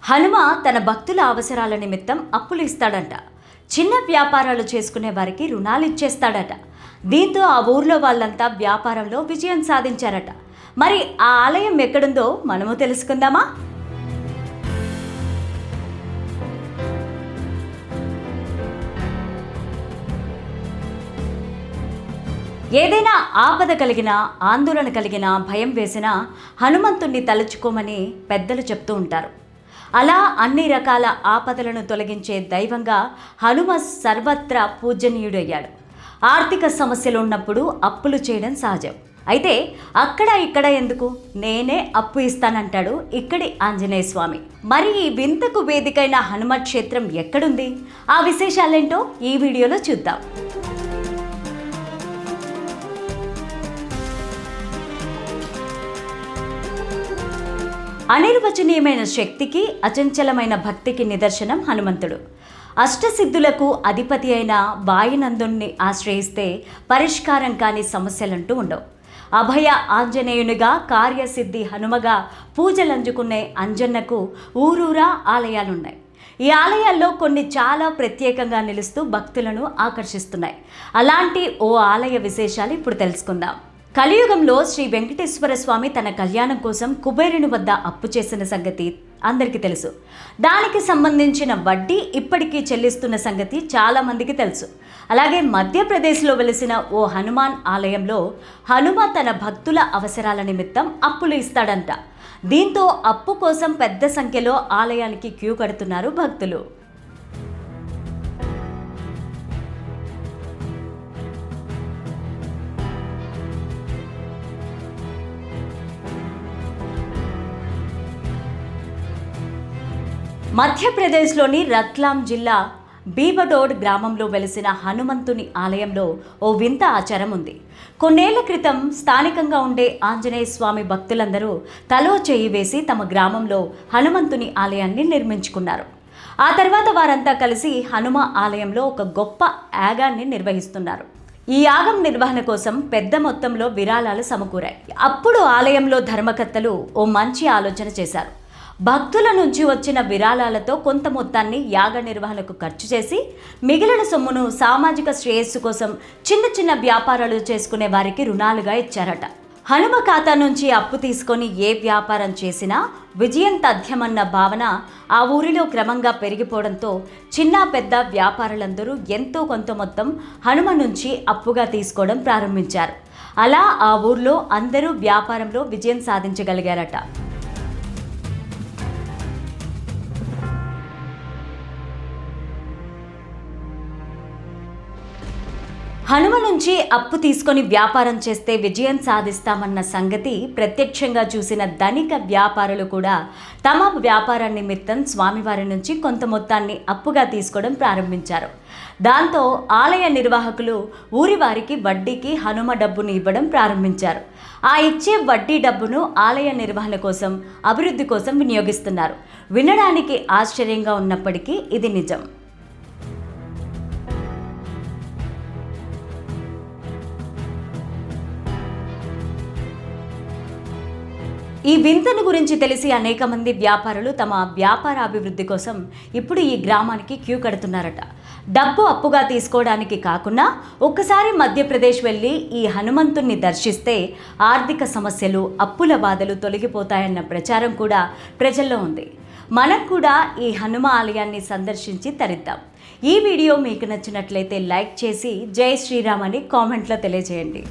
హనుమ తన భక్తుల అవసరాల నిమిత్తం అప్పులు ఇస్తాడంట. చిన్న వ్యాపారాలు చేసుకునే వారికి రుణాలు ఇచ్చేస్తాడట. దీంతో ఆ ఊర్లో వాళ్ళంతా వ్యాపారంలో విజయం సాధించారట. మరి ఆ ఆలయం ఎక్కడుందో మనము తెలుసుకుందామా? ఏదైనా ఆపద కలిగినా, ఆందోళన కలిగినా, భయం వేసినా హనుమంతుణ్ణి తలుచుకోమని పెద్దలు చెప్తూ ఉంటారు. అలా అన్ని రకాల ఆపదలను తొలగించే దైవంగా హనుమ సర్వత్రా పూజనీయుడయ్యాడు. ఆర్థిక సమస్యలు ఉన్నప్పుడు అప్పులు చేయడం సహజం. అయితే అక్కడ ఇక్కడ ఎందుకు, నేనే అప్పు ఇస్తానంటాడు ఇక్కడి ఆంజనేయ స్వామి. మరి ఈ వింతకు వేదికైన హనుమ క్షేత్రం ఎక్కడుంది? ఆ విశేషాలేంటో ఈ వీడియోలో చూద్దాం. అనిర్వచనీయమైన శక్తికి, అచంచలమైన భక్తికి నిదర్శనం హనుమంతుడు. అష్టసిద్ధులకు అధిపతి అయిన వాయునందుణ్ణి ఆశ్రయిస్తే పరిష్కారం కాని సమస్యలంటూ ఉండవు. అభయ ఆంజనేయునిగా, కార్యసిద్ధి హనుమగా పూజలందుకునే అంజన్నకు ఊరూరా ఆలయాలున్నాయి. ఈ ఆలయాల్లో కొన్ని చాలా ప్రత్యేకంగా నిలుస్తూ భక్తులను ఆకర్షిస్తున్నాయి. అలాంటి ఓ ఆలయ విశేషాలు ఇప్పుడు తెలుసుకుందాం. కలియుగంలో శ్రీ వెంకటేశ్వర స్వామి తన కళ్యాణం కోసం కుబేరుని వద్ద అప్పు చేసిన సంగతి అందరికీ తెలుసు. దానికి సంబంధించిన వడ్డీ ఇప్పటికీ చెల్లిస్తున్న సంగతి చాలామందికి తెలుసు. అలాగే మధ్యప్రదేశ్లో వెలిసిన ఓ హనుమాన్ ఆలయంలో హనుమ తన భక్తుల అవసరాల నిమిత్తం అప్పులు ఇస్తాడంట. దీంతో అప్పు కోసం పెద్ద సంఖ్యలో ఆలయానికి క్యూ కడుతున్నారు భక్తులు. మధ్యప్రదేశ్లోని రత్లాం జిల్లా బీబడోడ్ గ్రామంలో వెలిసిన హనుమంతుని ఆలయంలో ఓ వింత ఆచారం ఉంది. కొన్నేళ్ల క్రితం స్థానికంగా ఉండే ఆంజనేయ స్వామి భక్తులందరూ తలో చేయి వేసి తమ గ్రామంలో హనుమంతుని ఆలయాన్ని నిర్మించుకున్నారు. ఆ తర్వాత వారంతా కలిసి హనుమ ఆలయంలో ఒక గొప్ప యాగాన్ని నిర్వహిస్తున్నారు. ఈ యాగం నిర్వహణ కోసం పెద్ద మొత్తంలో విరాళాలు సమకూరాయి. అప్పుడు ఆలయంలో ధర్మకర్తలు ఓ మంచి ఆలోచన చేశారు. భక్తుల నుంచి వచ్చిన విరాళాలతో కొంత మొత్తాన్ని యాగ నిర్వహణకు ఖర్చు చేసి మిగిలిన సొమ్మును సామాజిక శ్రేయస్సు కోసం చిన్న చిన్న వ్యాపారాలు చేసుకునే వారికి రుణాలుగా ఇచ్చారట. హనుమ ఖాతా నుంచి అప్పు తీసుకొని ఏ వ్యాపారం చేసినా విజయం తథ్యమన్న భావన ఆ ఊరిలో క్రమంగా పెరిగిపోవడంతో చిన్న పెద్ద వ్యాపారులందరూ ఎంతో కొంత మొత్తం హనుమ నుంచి అప్పుగా తీసుకోవడం ప్రారంభించారు. అలా ఆ ఊర్లో అందరూ వ్యాపారంలో విజయం సాధించగలిగారట. హనుమ నుంచి అప్పు తీసుకొని వ్యాపారం చేస్తే విజయం సాధిస్తామన్న సంగతి ప్రత్యక్షంగా చూసిన ధనిక వ్యాపారులు కూడా తమ వ్యాపార నిమిత్తం స్వామివారి నుంచి కొంత మొత్తాన్ని అప్పుగా తీసుకోవడం ప్రారంభించారు. దాంతో ఆలయ నిర్వాహకులు ఊరి వారికి వడ్డీకి హనుమ డబ్బును ఇవ్వడం ప్రారంభించారు. ఆ ఇచ్చే వడ్డీ డబ్బును ఆలయ నిర్వహణ కోసం, అభివృద్ధి కోసం వినియోగిస్తున్నారు. వినడానికి ఆశ్చర్యంగా ఉన్నప్పటికీ ఇది నిజం. ఈ వింతను గురించి తెలిసి అనేక మంది వ్యాపారులు తమ వ్యాపార అభివృద్ధి కోసం ఇప్పుడు ఈ గ్రామానికి క్యూ కడుతున్నారట. డబ్బు అప్పుగా తీసుకోవడానికి కాకుండా ఒక్కసారి మధ్యప్రదేశ్ వెళ్ళి ఈ హనుమంతుణ్ణి దర్శిస్తే ఆర్థిక సమస్యలు, అప్పుల బాధలు తొలగిపోతాయన్న ప్రచారం కూడా ప్రజల్లో ఉంది. మనం కూడా ఈ హనుమ ఆలయాన్ని సందర్శించి తరిద్దాం. ఈ వీడియో మీకు నచ్చినట్లయితే లైక్ చేసి జై శ్రీరామ్ అని కామెంట్లో తెలియజేయండి.